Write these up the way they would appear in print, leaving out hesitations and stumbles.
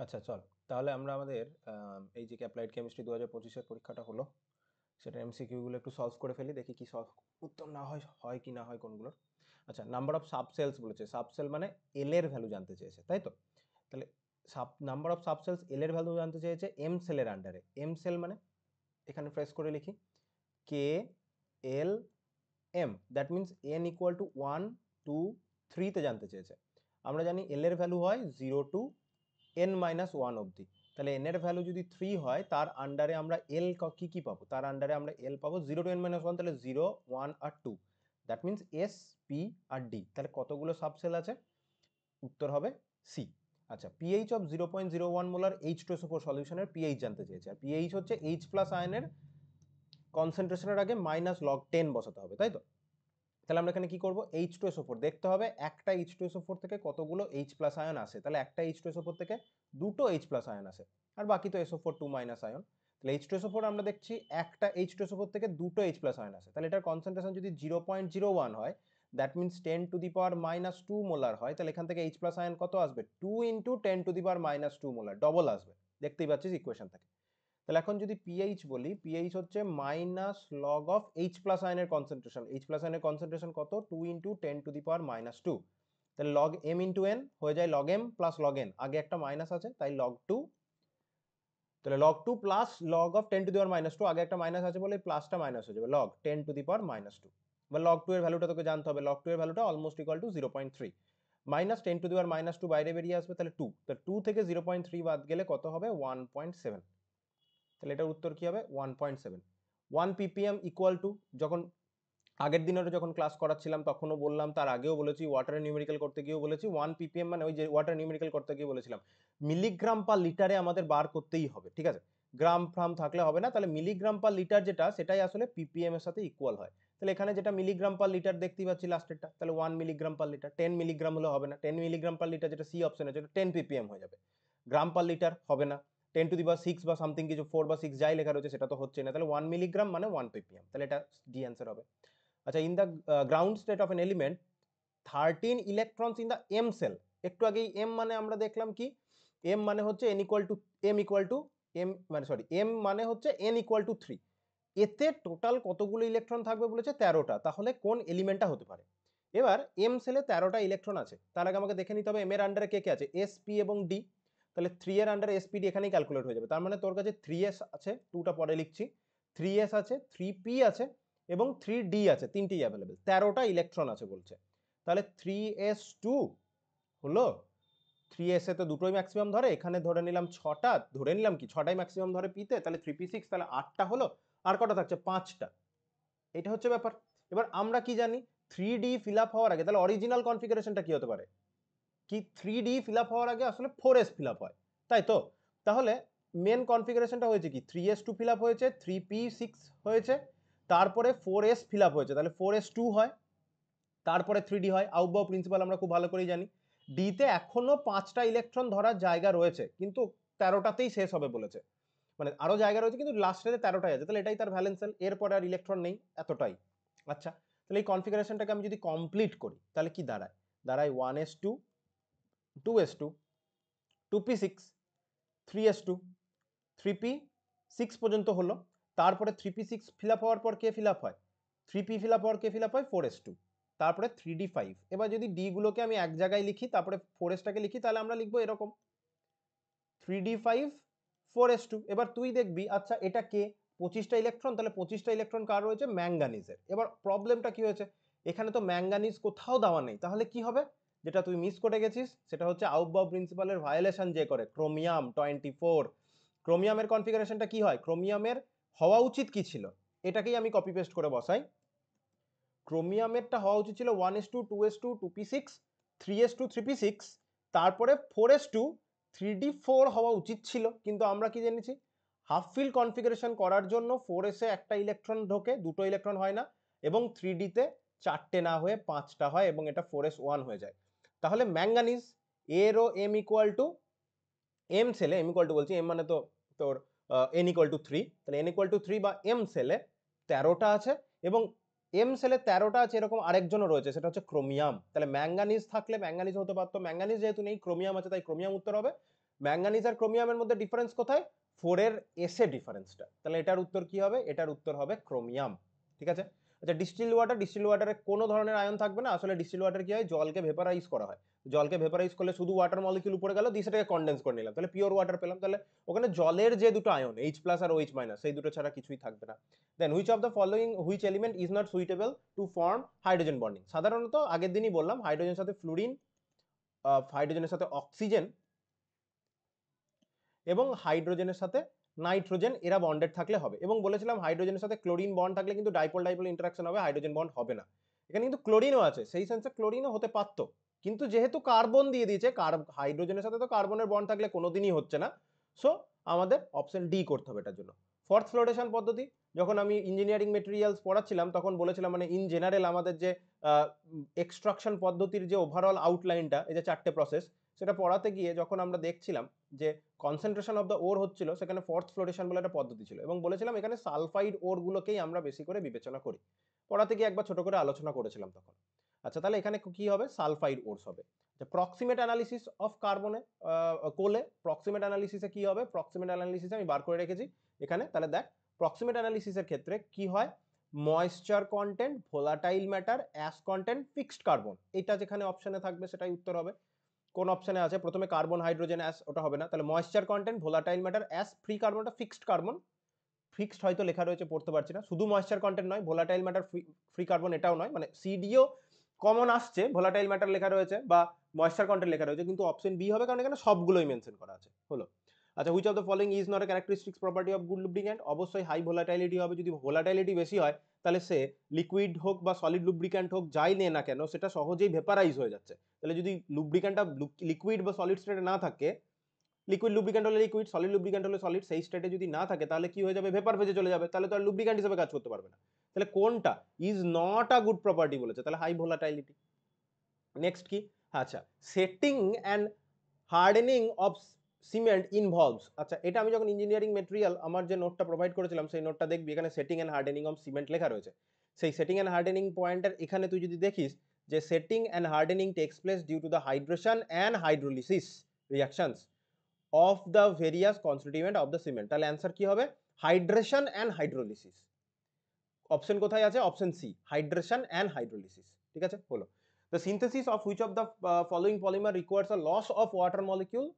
আচ্ছা চল, তাহলে আমরা আমাদের এই যে অ্যাপ্লাইড কেমিস্ট্রি 2025-এর পরীক্ষাটা হলো, সেটা এমসিকিউগুলো একটু সলভ করে ফেলি, দেখি কি সলভ উত্তর না হয়, হয় কি না হয় কোনগুলোর। আচ্ছা, নাম্বার অফ সাবসেলস বলেছে, সাবসেল মানে এল এর ভ্যালু জানতে চেয়েছে, তাই তো? তাহলে নাম্বার অফ সাবসেলস এল এর ভ্যালু জানতে চেয়েছে এম সেলের আন্ডারে। এম সেল মানে এখানে ফ্রেশ করে লিখি, K L M, that means n equal to 1 2 3 তে জানতে চেয়েছে। আমরা জানি এল এর ভ্যালু হয় 0 টু n-1 অবধি। তাহলে n এর ভ্যালু যদি 3 হয়, তার আন্ডারে আমরা l কি কি পাবো? তার আন্ডারে আমরা l পাবো 0 টু n-1, তাহলে 0 1 আর 2, দ্যাট মিনস এস পি আর ডি। তাহলে কতগুলো সাবসেল আছে? উত্তর হবে সি। আচ্ছা, পিএইচ অফ 0.01 মোলার H2SO4 সলিউশনের পিএইচ জানতে চেয়েছে। আর পিএইচ হচ্ছে H প্লাস আয়নের কনসেন্ট্রেশনের আগে -log10 বসাতে হবে, তাই তো? তাহলে আমরা এখানে কি করব? H2SO4 দেখতে হবে একটা H2SO4 থেকে কতগুলো H প্লাস আয়ন আসে। তাহলে একটা H2SO4 থেকে দুটো H প্লাস আয়ন আসে, আর বাকি তো SO4 2 মাইনাস আয়ন। তাহলে H2SO4 আমরা দেখছি একটা H2SO4 থেকে দুটো H প্লাস আয়ন আসে। তাহলে এটার কনসেন্ট্রেশন যদি 0.01 হয়, দ্যাট মিনস 10⁻⁻2 মোলার হয়, তাহলে এখান থেকে H প্লাস আয়ন কত আসবে? 2 ইন্টু 10⁻⁻2 মোলার, ডবল আসবে। দেখতেই পাচ্ছিস ইকুয়েশন থেকে। তাহলে এখন যদি পিএইচ বলি, পিএইচ হচ্ছে -log অফ এইচ প্লাস আয়নের কনসেন্ট্রেশন। এইচ প্লাস আয়নের কনসেন্ট্রেশন কত? 2 ইন্টু 10⁻⁻2। তাহলে log m ইন্টু n হয়ে যায় log m plus log n, আগে একটা মাইনাস আছে তাই log 2। তাহলে log 2 প্লাস log অফ 10⁻⁻2, আগে একটা মাইনাস আছে বলে প্লাসটা মাইনাস হয়ে যাবে, log 10⁻⁻2। এবার log 2 এর ভ্যালুটা তোকে জানতে হবে, log 2 এর ভ্যালুটা অলমোস্ট ইকুয়াল টু 0.3, মাইনাস 10⁻⁻2 বাইরে বেরিয়ে আসবে, তাহলে 2। তাহলে 2 থেকে 0.3 বাদ গেলে কত হবে? 1.7। তাহলে এটার উত্তর কি হবে? 1.7। 1 ppm ইকুয়াল টু, যখন আগের দিনেরও যখন ক্লাস করাচ্ছিলাম তখনও বললাম, তার আগেও বলেছি, ওয়াটারের নিউমেরিক্যাল করতে গিয়েও বলেছি, 1 ppm মানে ওই যে ওয়াটার নিউমেরিক্যাল করতে গিয়ে বলেছিলাম মিলিগ্রাম পার লিটারে আমাদের বার করতেই হবে, ঠিক আছে? গ্রাম ফ্রাম থাকলে হবে না, তাহলে মিলিগ্রাম পার লিটার যেটা, সেটাই আসলে ppm এর সাথে ইকুয়াল হয়। তাহলে এখানে যেটা মিলিগ্রাম পার লিটার দেখতেই পাচ্ছি লাস্টেরটা, তাহলে 1 মিলিগ্রাম পার লিটার। 10 মিলিগ্রাম হলে হবে না, 10 মিলিগ্রাম পার লিটার যেটা সি অপশন আছে, 10 ppm হয়ে যাবে। গ্রাম পার লিটার হবে না, 10⁶ বা সামথিং কিছু 4 বা 6 যাই লেখা রয়েছে সেটা তো হচ্ছে না, তাহলে 1 মিলিগ্রাম মানে 1 ppm, তাহলে এটা ডি অ্যান্সার হবে। আচ্ছা, in the ground state of an element 13 electrons in the M shell. একটু আগেই এম মানে আমরা দেখলাম কি, এম মানে হচ্ছে এন ইকুয়াল টু এম মানে সরি এম মানে হচ্ছে এন ইকুয়াল টু 3। এতে টোটাল কতগুলো ইলেকট্রন থাকবে বলেছে? 13টা। তাহলে কোন এলিমেন্টটা হতে পারে? এবার এম সেলে 13টা ইলেকট্রন আছে, তার আগে আমাকে দেখে নিতে হবে এম এর আন্ডারে কে কে আছে, এস পি এবং ডি। তাহলে 3 এর আন্ডারে এস পি ডি এখানেই ক্যালকুলেট হয়ে যাবে, তার মানে তোর কাছে 3s আছে, 2টা পরে লিখছি, 3s আছে, 3p আছে এবং 3d আছে, তিনটেই অ্যাভেলেবেল। 13টা ইলেকট্রন আছে বলছে। তাহলে 3s2 হলো, 3s এ তো দুটোই ম্যাক্সিমাম ধরে, এখানে ধরে নিলাম 6টা, ধরে নিলাম কি 6টাই ম্যাক্সিমাম ধরে পিতে, তাহলে 3p6, তাহলে 8টা হলো। আর কটা থাকছে? 5টা। এটা হচ্ছে ব্যাপার। এবার আমরা কি জানি, 3d ফিল আপ হওয়ার আগে, তাহলে অরিজিনাল কনফিগারেশনটা কি হতে পারে? কি 3d ফিল আপ হওয়ার আগে আসলে 4s ফিল আপ হয়, তাই তো? তাহলে মেন কনফিগারেশনটা হয়েছে কি, 3s2 ফিল আপ হয়েছে, 3p6 হয়েছে, তারপরে 4s ফিল আপ হয়েছে, তাহলে 4s2 হয়, তারপরে 3d হয়। আউটবাউ প্রিন্সিপাল আমরা খুব ভালো করেই জানি। ডিতে এখনো 5টা ইলেকট্রন ধরার জায়গা রয়েছে, কিন্তু 13টাতেই শেষ হবে বলেছে, মানে আরো জায়গা রয়েছে কিন্তু লাস্টে 13টাই আছে, তাহলে এটাই তার ভ্যালেন্স সেল, এরপরে আর ইলেকট্রন নেই, এতটাই। আচ্ছা, তাহলে এই কনফিগারেশনটাকে আমি যদি কমপ্লিট করি তাহলে কি দাঁড়ায়? দাঁড়ায় 1s2, 2s2, 2p6, 3s2, 3p6 পর্যন্ত হলো। তারপরে 3p6 ফিল আপ হওয়ার পর কে ফিল আপ হয়? 3p ফিল আপ হওয়ার কে ফিল আপ হয়? 4s2। তারপরে 3d5। এবার যদি ডি গুলোকে আমি এক জায়গায় লিখি, তারপরে 4sটাকে লিখি, তাহলে আমরা লিখবো এরকম 3d5 4s2। এবার তুই দেখবি, আচ্ছা এটা কে? 25টা ইলেকট্রন, তাহলে 25টা ইলেকট্রন কার রয়েছে? ম্যাঙ্গানিজের। এবার প্রবলেমটা কি হয়েছে, এখানে তো ম্যাঙ্গানিজ কোথাও দেওয়া নেই, তাহলে কি হবে? যেটা তুই মিস করে গেছিস সেটা হচ্ছে আউটবাউ প্রিন্সিপালের ভায়োলেশন যে করে, ক্রোমিয়াম 24। ক্রোমিয়ামের কনফিগারেশনটা কি হয়? ক্রোমিয়ামের হওয়া উচিত কি ছিল? এটাকেই আমি কপি পেস্ট করে বসাই। ক্রোমিয়ামেরটা হওয়া উচিত ছিল 1s2, 2s2, 2p6, 3s2, 3p6, তারপরে 4s2, 3d4 হওয়া উচিত ছিল, কিন্তু আমরা কি জেনেছি, হাফ ফিল কনফিগারেশন করার জন্য 4s এ একটা ইলেকট্রন ঢোকে, দুটো ইলেকট্রন হয় না, এবং 3d তে 4টে না হয়ে 5টা হয়, এবং এটা 4s1 হয়ে যায়। তাহলে ম্যাঙ্গানিজ এরও m ইকুয়াল টু, এম সেলে এম ইকুয়াল টু বলছি, এম মানে তো তোর এন ইকুয়াল টু 3, তাহলে এন ইকুয়াল টু 3 বা এম সেলে 13টা আছে, এবং এম সেলে 13টা আছে এরকম আরেকজনও রয়েছে, সেটা হচ্ছে ক্রোমিয়াম। তাহলে ম্যাঙ্গানিজ থাকলে ম্যাঙ্গানিজ হতে পারতো, ম্যাঙ্গানিজ যেহেতু নেই, ক্রোমিয়াম আছে, তাই ক্রোমিয়াম উত্তর হবে। ম্যাঙ্গানিজ আর ক্রোমিয়ামের মধ্যে ডিফারেন্স কোথায়? 4 এর এসে ডিফারেন্সটা। তাহলে এটার উত্তর কি হবে? এটার উত্তর হবে ক্রোমিয়াম। ঠিক আছে? আচ্ছা, ডিস্টিল ওয়াটারে কোনো ধরনের আয়ন থাকবে না। আসলে ডিস্টিল ওয়াটার কি হয়? জলকে ভেপারাইজ করা হয়। জলকে ভেপারাইজ করলে শুধু ওয়াটার মলিকিউল উপরে গেল, দিয়ে সেটাকে কনডেন্স করে নিলাম, তাহলে পিওর ওয়াটার পেলাম। তাহলে ওখানে জলের যে দুটো আয়ন H+ আর OH- সেই দুটো ছাড়া কিছুই থাকবে না। Then which of the following which element is not suitable to form hydrogen bonding? সাধারণত আগের দিনই বললাম, হাইড্রোজেনের সাথে ফ্লুরিন, হাইড্রোজেনের সাথে অক্সিজেন এবং হাইড্রোজেনের সাথে নাইট্রোজেন এরা বন্ডেড থাকলে হবে। এবং বলেছিলাম হাইড্রোজেনের সাথে ক্লোরিন বন্ড থাকলে কিন্তু ডাইপোল ডাইপোল ইন্টারাকশন হবে, হাইড্রোজেন বন্ড হবে না। এখানে কিন্তু ক্লোরিনও আছে, সেই সেন্সে ক্লোরিনও হতে পারত, কিন্তু যেহেতু কার্বন দিয়ে দিয়েছে, হাইড্রোজেনের সাথে তো কার্বনের বন্ড থাকলে কোনোদিনই হচ্ছে না, সো আমাদের অপশন ডি করতে হবে এটার জন্য। ফোর্থ ফ্লোরেশন পদ্ধতি, যখন আমি ইঞ্জিনিয়ারিং মেটেরিয়ালস পড়াচ্ছিলাম তখন বলেছিলাম, মানে ইন জেনারেল আমাদের যে এক্সট্রাকশন পদ্ধতির যে ওভারঅল আউটলাইনটা, এই যে 4টে প্রসেস, সেটা পড়াতে গিয়ে যখন আমরা দেখছিলাম যে কনসেন্ট্রেশন অফ দ্য ওর হচ্ছিল, সেখানে ফোর্থ ফ্লোরেশন বলে একটা পদ্ধতি ছিল, এবং বলেছিলাম এখানে সালফাইড ওরগুলোকেই আমরা বেশি করে বিবেচনা করি। পড়াতে গিয়ে একবার ছোট করে আলোচনা করেছিলাম তখন। আচ্ছা, তাহলে এখানে কি হবে? সালফাইড ওরস হবে। প্রক্সিমেট অ্যানালিসিস অফ কার্বনে, কোলে প্রক্সিমেট অ্যানালিসিসে কি হবে? প্রক্সিমেট অ্যানালিসিসে আমি বার করে রেখেছি এখানে। তাহলে দেখ, প্রক্সিমেট অ্যানালিসিসের ক্ষেত্রে কি হয়? Moisture content, volatile matter, ash content, fixed carbon, এটা যেখানে অপশনে থাকবে সেটাই উত্তর হবে। কোন অপশনে আছে? প্রথমে কার্বন, হাইড্রোজেন, অ্যাশ, ওটা হবে না। তাহলে moisture content, volatile matter, ash, free কার্বনটা ফিক্সড কার্বন। ফিক্সড হয়তো লেখা রয়েছে, পড়তে পারছি না। শুধু ময়েশ্চার কন্টেন্ট নয়, ভোলাটাইল ম্যাটার, ফ্রি কার্বন এটাও নয়, মানে সিডিও কমন আসছে, ভোলাটাইল ম্যাটার লেখা রয়েছে বা ময়েশ্চার কন্টেন্ট লেখা রয়েছে, কিন্তু অপশন বি হবে, কারণ এখানে সবগুলোই মেনশন করা আছে। হলো। আচ্ছা, which of the following is not a characteristics property of good lubricant? অবশ্যই হাই ভোলাটাইলিটি হবে। যদি ভোলাটাইলিটি বেশি হয় তাহলে সে লিকুইড হোক বা সলিড লুব্রিক্যান্ট হোক, যাই নে না কেন, সেটা সহজেই ভেপারাইজ হয়ে যাচ্ছে। তাহলে যদি লুব্রিক্যান্টটা লিকুইড বা সলিড স্টেটে না থাকে, লিকুইড লুব্রিক্যান্ট হলে লিকুইড, সলিড লুব্রিক্যান্ট হলে সলিড, সেই স্টেটে যদি না থাকে তাহলে কি হয়ে যাবে? ভেপার ফেজে চলে যাবে, তাহলে তো আর লুব্রিক্যান্ট হিসেবে কাজ করতে পারবে না। তাহলে কোনটা is not a good property বলেছে? তাহলে হাই ভোলাটাইলিটি। নেক্সট কি? আচ্ছা, setting and hardening of cement involves. আচ্ছা, এটা আমি যখন ইঞ্জিনিয়ারিং মেটেরিয়াল আমার যে নোটটা প্রোভাইড করেছিলাম, সেই নোটটা দেখবি, এখানে setting and hardening of cement লেখা রয়েছে। সেই সেটিং অ্যান্ড হার্ডেনিং পয়েন্টের এখানে তুই যদি দেখিস যে setting and hardening takes place due to the hydration and hydrolysis reactions of the various constituent of the cement. তাহলে অ্যান্সার কি হবে? Hydration and hydrolysis. অপশন কোথায় আছে? Option C, hydration and hydrolysis. ঠিক আছে, হলো। The synthesis of which of the following polymer requires a loss of water molecule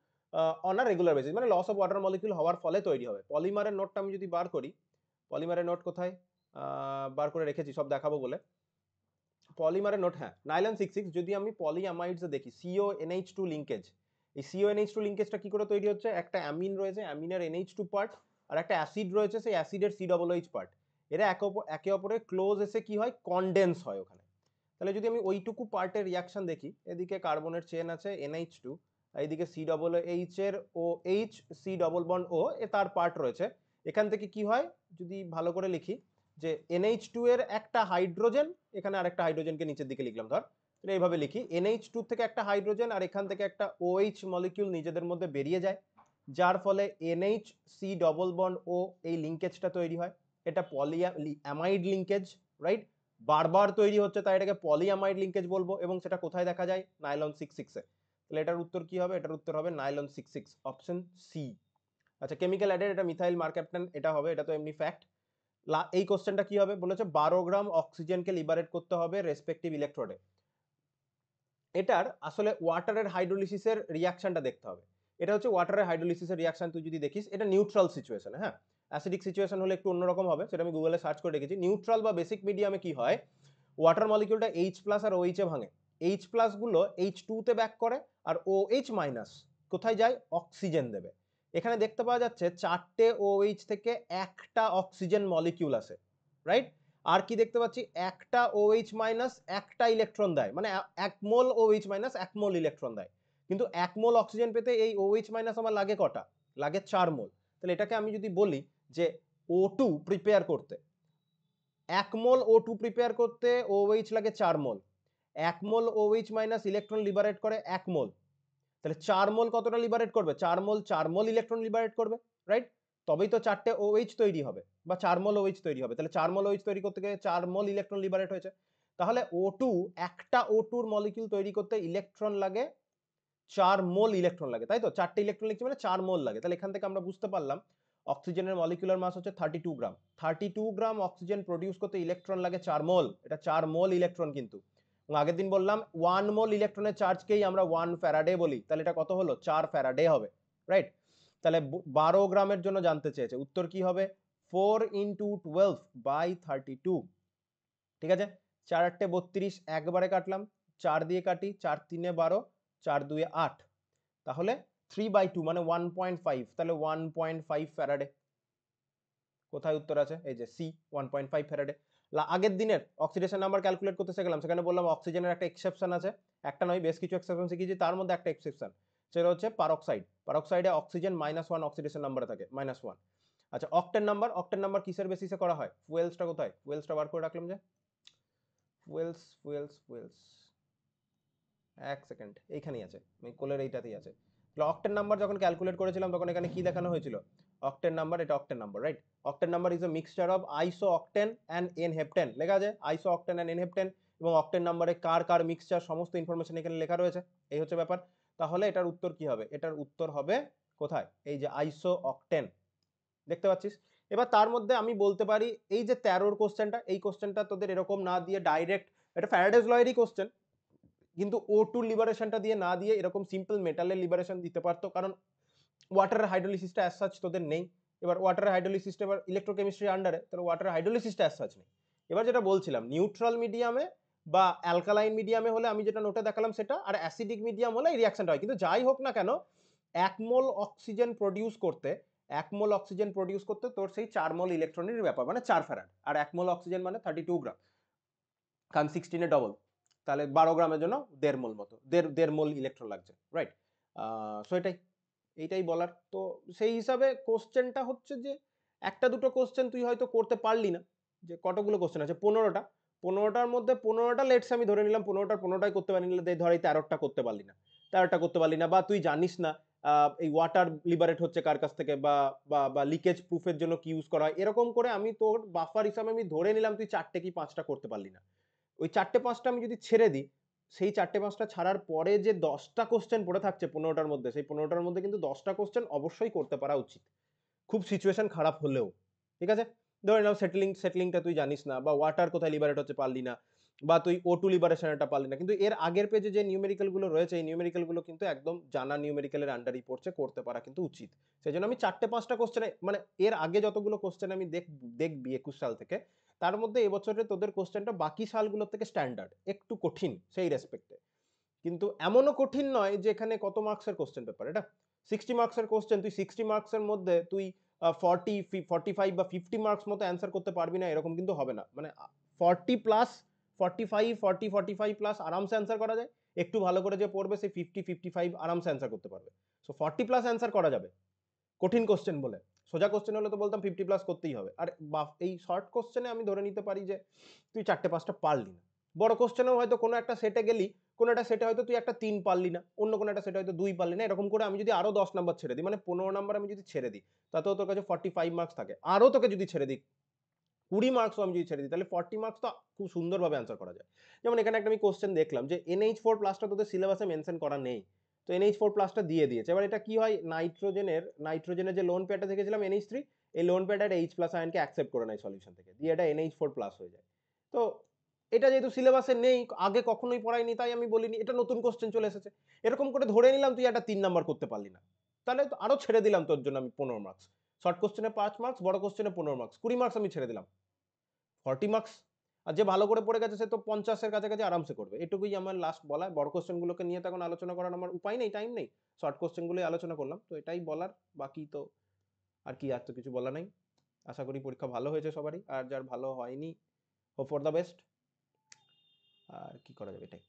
on a regular basis? মানে loss of water molecule হওয়ার ফলে তৈরি হবে। পলিমারের নোটটা আমি যদি বার করি, পলিমারের নোট কোথায় বার করে রেখেছি সব দেখাবো বলে। পলিমারের নোট, হ্যাঁ, নাইলন 66, যদি আমি পলিঅ্যামাইডস দেখি, CONH2 লিঙ্কেজ, এই CONH2 লিঙ্কেজটা কি করে তৈরি হচ্ছে? একটা অ্যামিন রয়েছে, অ্যামিনের NH2 পার্ট, আর একটা অ্যাসিড রয়েছে, সেই অ্যাসিডের COOH পার্ট। এরা একে অপরের ক্লোজ এসে কি হয়? কনডেন্স হয় ওখানে। তাহলে যদি আমি ওইটুকু পার্টের রিয়াকশন দেখি, এদিকে কার্বনের চেন আছে NH2, এইদিকে COOH এর OH, C double bond O এ তার পার্ট রয়েছে। এখান থেকে কি হয় যদি ভালো করে লিখি, যে NH2 এর একটা হাইড্রোজেন, এখানে আরেকটা হাইড্রোজেনকে নিচের দিকে লিখলাম, ধর এইভাবে লিখি, NH2 থেকে একটা হাইড্রোজেন আর এখান থেকে একটা OH মলিকিউল নিজেদের মধ্যে বেরিয়ে যায়, যার ফলে NH C double bond O এই লিঙ্কেজটা তৈরি হয়। এটা পলিঅ্যামাইড লিঙ্কেজ, রাইট? বারবার তৈরি হচ্ছে, তাই এটাকে পলিঅ্যামাইড লিঙ্কেজ বলবো। এবং সেটা কোথায় দেখা যায়? নাইলন 66 এ। তাহলে এটার উত্তর কি হবে? এটার উত্তর হবে নাইলন 66, অপশন সি। আচ্ছা, কেমিক্যাল অ্যাডেড, এটা মিথাইল মারক্যাপটান, এটা হবে, এটা তো এমনি ফ্যাক্ট। এই কোশ্চেনটা কি হবে? বলেছে 12 গ্রাম অক্সিজেনকে লিবারেট করতে হবে রেসপেক্টিভ ইলেকট্রোডে। এটার আসলে ওয়াটারের হাইড্রোলিসিসের রিয়াকশনটা দেখতে হবে। এটা হচ্ছে ওয়াটারের হাইড্রোলিসিসের রিয়াকশন। তুই যদি দেখিস এটা নিউট্রাল সিচুয়েশন, হ্যাঁ, অ্যাসিডিক সিচুয়েশন হলে একটু অন্যরকম হবে, সেটা আমি গুগলে সার্চ করে রেখেছি। নিউট্রাল বা বেসিক মিডিয়ামে কি হয়? ওয়াটার মলিকিউলটা H+ আর OH এ ভাঙে, H+ গুলো H2 তে ব্যাক করে, আর OH- কোথায় যায়? অক্সিজেন দেবে। এখানে দেখতে পাওয়া যাচ্ছে 4টে OH থেকে একটা অক্সিজেন মলিকিউল আসে, রাইট? আর কি দেখতে পাচ্ছি? একটা OH- একটা ইলেকট্রন দেয়, মানে 1 মোল OH- 1 মোল ইলেকট্রন দেয়। কিন্তু 1 মোল অক্সিজেন পেতে এই OH- আমার লাগে কটা? লাগে 4 মোল। তাহলে এটাকে আমি যদি বলি যে O2 প্রিপেয়ার করতে, 1 মোল O2 প্রিপেয়ার করতে OH লাগে 4 মোল, 1 মোল OH- ইলেকট্রন লিবারেট করে 1 মোল, তাহলে 4 মোল কতটা লিবারেট করবে? 4 মোল ইলেকট্রন লিবারেট করবে, রাইট? তবেই তো 4টে OH তৈরি হবে বা 4 মোল OH তৈরি হবে। তাহলে 4 মোল OH তৈরি করতে গিয়ে 4 মোল ইলেকট্রন লিবারেট হয়েছে। তাহলে O2, একটা O2 এর মলিকিউল তৈরি করতে ইলেকট্রন লাগে 4 মোল ইলেকট্রন লাগে, তাই তো? 4টে ইলেকট্রন লিখছি মানে 4 মোল লাগে। তাহলে এখান থেকে আমরা বুঝতে পারলাম অক্সিজেনের মলিকিউলার মাস হচ্ছে 32 গ্রাম। 32 গ্রাম অক্সিজেন প্রডিউস করতে ইলেকট্রন লাগে 4 মোল। এটা 4 মোল ইলেকট্রন কিন্তু। এবং আগের দিন বললাম 1 মোল ইলেকট্রনের চার্জকেই আমরা 1 ফ্যারাডে বলি। তাহলে এটা কত হলো? 4 ফ্যারাডে হবে, রাইট? তাহলে 12 গ্রামের জন্য জানতে চেয়েছে, উত্তর কি হবে? 4 × 12/32। ঠিক আছে, 4 8 32, একবারে কাটলাম, 4 দিয়ে কাটি, 4 3 12, 4 2 8, তাহলে 3/2 মানে 1.5, তাহলে 1.5 ফ্যারাডে। কোথায় উত্তর আছে? এই যে সি, 1.5 ফ্যারাডে। আগের দিনের অক্সিডেশন নাম্বার ক্যালকুলেট করতে শিখলাম, সেখানে বললাম অক্সিজেনের একটা এক্সেপশন আছে, একটা নয় বেশ কিছু এক্সেপশন শিখেছি, তার মধ্যে একটা এক্সেপশন, সেটা হচ্ছে পারক্সাইড। পারক্সাইডে অক্সিজেন -1 অক্সিডেশন নাম্বারে থাকে, -1। আচ্ছা, অক্টেন নাম্বার, অক্টেন নাম্বার কিসের বেসিসে করা হয়? ফুয়েলসটা কোথায়? ফুয়েলসটা বার করে রাখলাম যে, ফুয়েলস ফুয়েলস ফুয়েলস, এক সেকেন্ড, এইখানেই আছে, কোলের এইটাতেই আছে। অক্টেন নাম্বার যখন ক্যালকুলেট করেছিলাম তখন এখানে কি দেখানো হয়েছিল? অক্টেন নাম্বার, এটা octane number, right? Octane number is a mixture of আইসো অক্টেন অ্যান্ড এন হেপ্টেন, লেখা আছে আইসো অক্টেন অ্যান্ড এন হেপ্টেন, এবং অক্টেন নাম্বারে কার কার মিক্সচার সমস্ত ইনফরমেশন এখানে লেখা রয়েছে। এই হচ্ছে ব্যাপার। তাহলে এটার উত্তর কি হবে? এটার উত্তর হবে কোথায়? এই যে আইসো অক্টেন, দেখতে পাচ্ছিস? এবার তার মধ্যে আমি বলতে পারি এই যে 13 কোশ্চেনটা, এই কোশ্চেনটা তোদের এরকম না দিয়ে ডাইরেক্ট, এটা ফ্যারাডেজ লয়েরই কোশ্চেন, কিন্তু O2 লিবারেশনটা দিয়ে না দিয়ে এরকম সিম্পল মেটালের লিবারেশন দিতে পারতো, কারণ ওয়াটারের হাইড্রোলিসিসটা অ্যাজ সাচ তোদের নেই। এবার ওয়াটারের হাইড্রোলিসিসটা এবার ইলেকট্রোকেমিস্ট্রি আন্ডারে, তাহলে ওয়াটারের হাইড্রোলিসিসটা অ্যাজ সাচ নেই। এবার যেটা বলছিলাম, নিউট্রাল মিডিয়ামে বা অ্যালকালাইন মিডিয়ামে হলে আমি যেটা নোটে দেখালাম সেটা, আর অ্যাসিডিক মিডিয়াম হলে এই রিঅ্যাকশনটা হয়। কিন্তু যাই হোক না কেন, 1 মোল অক্সিজেন প্রডিউস করতে, 1 মোল অক্সিজেন প্রডিউস করতে তোর সেই 4 মোল ইলেকট্রনের ব্যাপার, মানে 4 ফ্যারাড, আর 1 মোল অক্সিজেন মানে 32 গ্রাম, কারণ 16 এর ডবল, তাহলে 12 গ্রামের জন্য 1.5 মোল মতো, 1.5 মোল ইলেকট্রন লাগছে, রাইট? সো এইটাই বলার। তো সেই হিসাবে কোশ্চেনটা হচ্ছে যে একটা দুটো কোশ্চেন তুই হয়তো করতে পারলি না, যে কতগুলো কোশ্চেন আছে? 15টা। 15টার মধ্যে 15টা লেটস আমি ধরে নিলাম 15টার 15টাই করতে পারি, নিলে ধর এই 13টা করতে পারলি না, 13টা করতে পারলি না, বা তুই জানিস না এই ওয়াটার লিবারেট হচ্ছে কার কাছ থেকে, বা বা লিকেজ প্রুফের জন্য কি ইউজ করা হয়, এরকম করে আমি তোর বাফার হিসাবে আমি ধরে নিলাম তুই 4টে কি 5টা করতে পারলি না। ওই 4টে 5টা আমি যদি ছেড়ে দিই, সেই 4টে 5টা ছাড়ার পরে যে 10টা কোশ্চেন পড়ে থাকছে 15টার মধ্যে, সেই 15টার মধ্যে কিন্তু 10টা কোশ্চেন অবশ্যই করতে পারা উচিত, খুব সিচুয়েশন খারাপ হলেও। ঠিক আছে, ধরে নাও সেটলিংটা তুই জানিস না, বা ওয়াটার কোথায় লিবারেট হচ্ছে পারলি না, বা তুই O2 লিবারেশনটা পারলি না, কিন্তু এর আগের পেজে যে নিউমেরিক্যাল গুলো রয়েছে, এই নিউমেরিক্যাল গুলো কিন্তু একদম জানা নিউমেরিক্যালের আন্ডারই পড়ছে, করতে পারা কিন্তু উচিত। সেই জন্য আমি 4টে 5টা কোশ্চেনে, মানে এর আগে যতগুলো কোশ্চেন আমি দেখবি 21 সাল থেকে, তার মধ্যে এবছরে তোদের কোশ্চেনটা বাকি সালগুলোর থেকে স্ট্যান্ডার্ড, একটু কঠিন সেই রেসপেক্টে, কিন্তু এমনও কঠিন নয় যে এখানে কত মার্কসের কোশ্চেন পেপার, এটা 60 মার্কসের কোশ্চেন, তুই 60 মার্কসের মধ্যে তুই 45 বা 50 মার্কস মতো অ্যান্সার করতে পারবি না, এরকম কিন্তু হবে না। মানে 40 প্লাস, 45 প্লাস আরামসে অ্যান্সার করা যায়, একটু ভালো করে যে পড়বে সে 55 আরামসে অ্যান্সার করতে পারবে। সো 40 প্লাস অ্যান্সার করা যাবে, কঠিন কোশ্চেন বলে। সোজা কোশ্চেন হলে তো বলতাম 50 প্লাস করতেই হবে। আর এই শর্ট কোশ্চেনে আমি ধরে নিতে পারি যে তুই 4টে 5টা পারলি না। বড় কোশ্চেনেও হয়তো কোনো একটা সেটে গেলি, কোনো একটা সেটে হয়তো তুই একটা 3 পারলি না, অন্য কোনো একটা সেটে হয়তো 2 পারলি না, এরকম করে আমি যদি আরো 10 নাম্বার ছেড়ে দিই, মানে 15 নাম্বার আমি যদি ছেড়ে দিই, তাতেও তোর কাছে 45 মার্কস থাকে। আরো তোকে যদি ছেড়ে দিই 20 মার্কসও আমি যদি ছেড়ে দিই, তাহলে 40 মার্কস তো খুব সুন্দরভাবে অ্যান্সার করা যায়। যেমন এখানে একটা আমি কোশ্চেন দেখলাম যে NH4 প্লাসটা তোদের সিলেবাসে মেনশন করা নেই, তো NH4 প্লাসটা দিয়ে দিয়েছে। এবার এটা কি হয়, নাইট্রোজেনের যে লোন পেয়ারটা দেখেছিলাম NH3, এই লোন পেয়ারটা H প্লাস আয়নকে অ্যাকসেপ্ট করে নেয় সলিউশন থেকে, দিয়ে এটা NH4 প্লাস হয়ে যায়। তো এটা যেহেতু সিলেবাসে নেই, আগে কখনোই পড়াইনি, তাই আমি বলিনি, এটা নতুন কোশ্চেন চলে এসেছে, এরকম করে ধরে নিলাম তুই একটা 3 নাম্বার করতে পারলি না, তাহলে তো আরো ছেড়ে দিলাম তোর জন্য আমি 15 মার্কস। শর্ট কোশ্চেনে 5 মার্কস, বড় কোশ্চেনে 15 মার্কস, 20 মার্কস আমি ছেড়ে দিলাম, 40 মার্কস। আর যে ভালো করে পড়ে গেছে সে তো 50-এর কাছাকাছি আরামসে করবে। এটুকুই আমার লাস্ট বলা। বড় কোশ্চেন গুলোকে নিয়ে তো এখন আলোচনা করার আমার উপায় নেই, টাইম নেই। শর্ট কোশ্চেন গুলোই আলোচনা করলাম, তো এটাই বলার। বাকি তো আর কি, আর তো কিছু বলা নাই। আশা করি পরীক্ষা ভালো হয়েছে সবারই, আর যার ভালো হয়নি হোপ ফর দ্য বেস্ট। আর কি করা যাবে, এটাই।